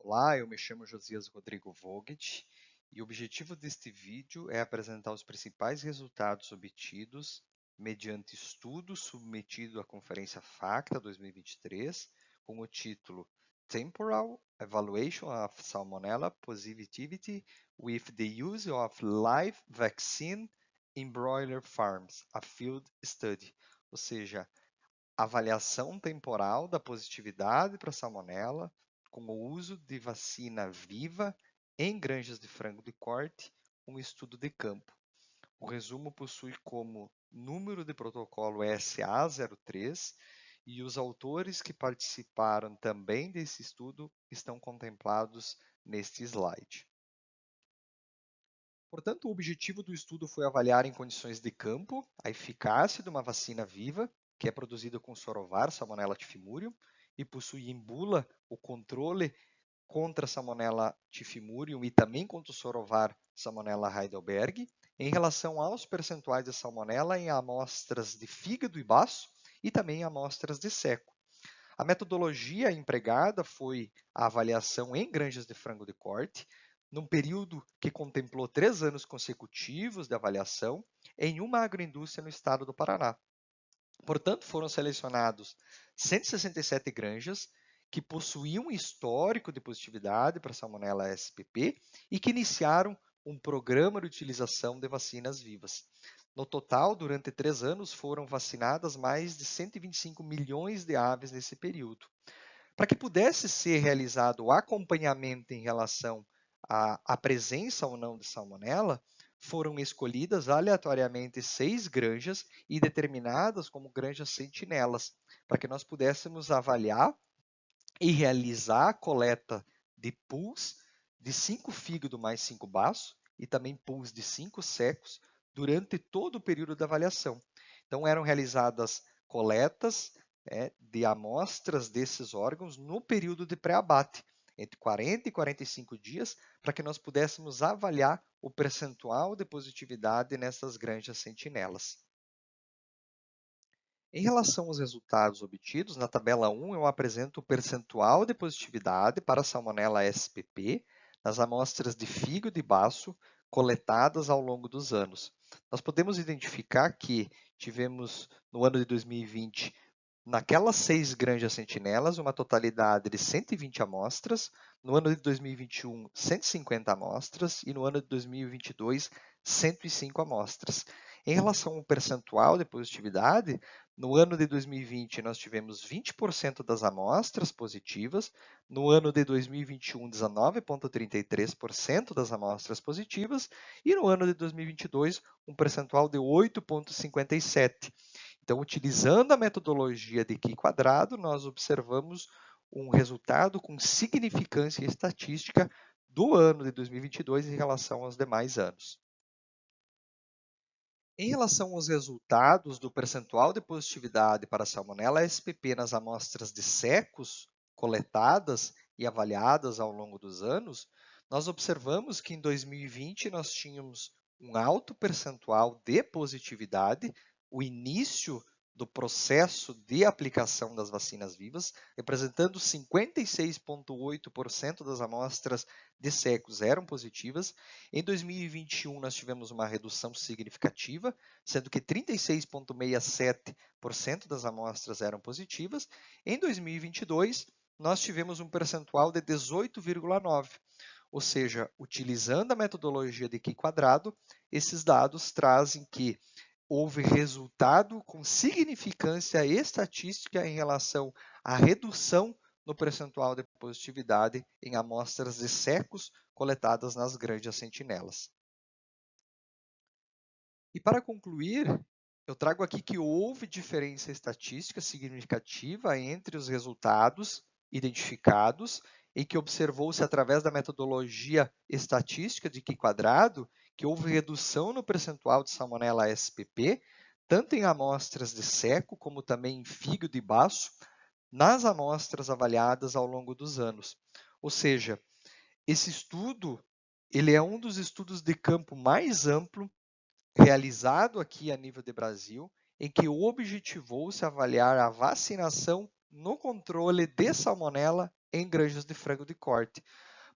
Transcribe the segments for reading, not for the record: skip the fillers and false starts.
Olá, eu me chamo Josias Rodrigo Vogt e o objetivo deste vídeo é apresentar os principais resultados obtidos mediante estudo submetido à Conferência FACTA 2023 com o título Temporal Evaluation of Salmonella Positivity with the Use of Live Vaccine in Broiler Farms, a Field Study, ou seja, avaliação temporal da positividade para salmonela com o uso de vacina viva em granjas de frango de corte, um estudo de campo. O resumo possui como número de protocolo SA03 e os autores que participaram também desse estudo estão contemplados neste slide. Portanto, o objetivo do estudo foi avaliar em condições de campo a eficácia de uma vacina viva, que é produzida com Sorovar Salmonella typhimurium e possui em bula o controle contra a Salmonella typhimurium e também contra o Sorovar Salmonella Heidelberg, em relação aos percentuais de Salmonella em amostras de fígado e baço e também em amostras de seco. A metodologia empregada foi a avaliação em granjas de frango de corte, num período que contemplou 3 anos consecutivos de avaliação em uma agroindústria no estado do Paraná. Portanto, foram selecionados 167 granjas que possuíam histórico de positividade para Salmonella SPP e que iniciaram um programa de utilização de vacinas vivas. No total, durante 3 anos, foram vacinadas mais de 125 milhões de aves nesse período. Para que pudesse ser realizado o acompanhamento em relação à presença ou não de salmonela, foram escolhidas aleatoriamente 6 granjas e determinadas como granjas sentinelas, para que nós pudéssemos avaliar e realizar a coleta de pools de 5 fígado mais 5 baço e também pools de 5 secos durante todo o período da avaliação. Então, eram realizadas coletas de amostras desses órgãos no período de pré-abate, entre 40 e 45 dias, para que nós pudéssemos avaliar o percentual de positividade nessas granjas sentinelas. Em relação aos resultados obtidos, na tabela 1 eu apresento o percentual de positividade para a Salmonella SPP nas amostras de fígado e baço coletadas ao longo dos anos. Nós podemos identificar que tivemos no ano de 2020, naquelas 6 granjas sentinelas, uma totalidade de 120 amostras, no ano de 2021, 150 amostras e no ano de 2022, 105 amostras. Em relação ao percentual de positividade, no ano de 2020 nós tivemos 20% das amostras positivas, no ano de 2021, 19,33% das amostras positivas e no ano de 2022, um percentual de 8,57%. Então, utilizando a metodologia de Q quadrado, nós observamos um resultado com significância estatística do ano de 2022 em relação aos demais anos. Em relação aos resultados do percentual de positividade para a Salmonella SPP nas amostras de secos coletadas e avaliadas ao longo dos anos, nós observamos que em 2020 nós tínhamos um alto percentual de positividade, o início do processo de aplicação das vacinas vivas, representando 56,8% das amostras de secos eram positivas. Em 2021, nós tivemos uma redução significativa, sendo que 36,67% das amostras eram positivas. Em 2022, nós tivemos um percentual de 18,9%. Ou seja, utilizando a metodologia de Q quadrado, esses dados trazem que houve resultado com significância estatística em relação à redução no percentual de positividade em amostras de secos coletadas nas granjas sentinelas. E para concluir, eu trago aqui que houve diferença estatística significativa entre os resultados identificados e que observou-se através da metodologia estatística de Q quadrado que houve redução no percentual de Salmonella SPP, tanto em amostras de seco como também em fígado e baço, nas amostras avaliadas ao longo dos anos. Ou seja, esse estudo ele é um dos estudos de campo mais amplo realizado aqui a nível de Brasil, em que objetivou-se avaliar a vacinação no controle de salmonela em granjas de frango de corte.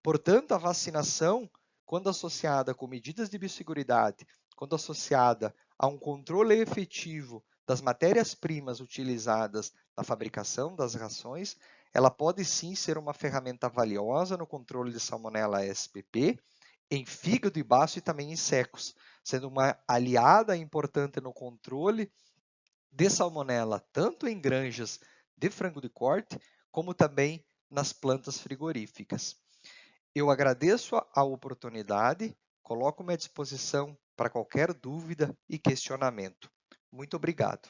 Portanto, a vacinação, quando associada com medidas de biosseguridade, quando associada a um controle efetivo das matérias-primas utilizadas na fabricação das rações, ela pode sim ser uma ferramenta valiosa no controle de Salmonella SPP, em fígado e baço e também em secos, sendo uma aliada importante no controle de salmonela, tanto em granjas de frango de corte, como também nas plantas frigoríficas. Eu agradeço a oportunidade, coloco-me à disposição para qualquer dúvida e questionamento. Muito obrigado.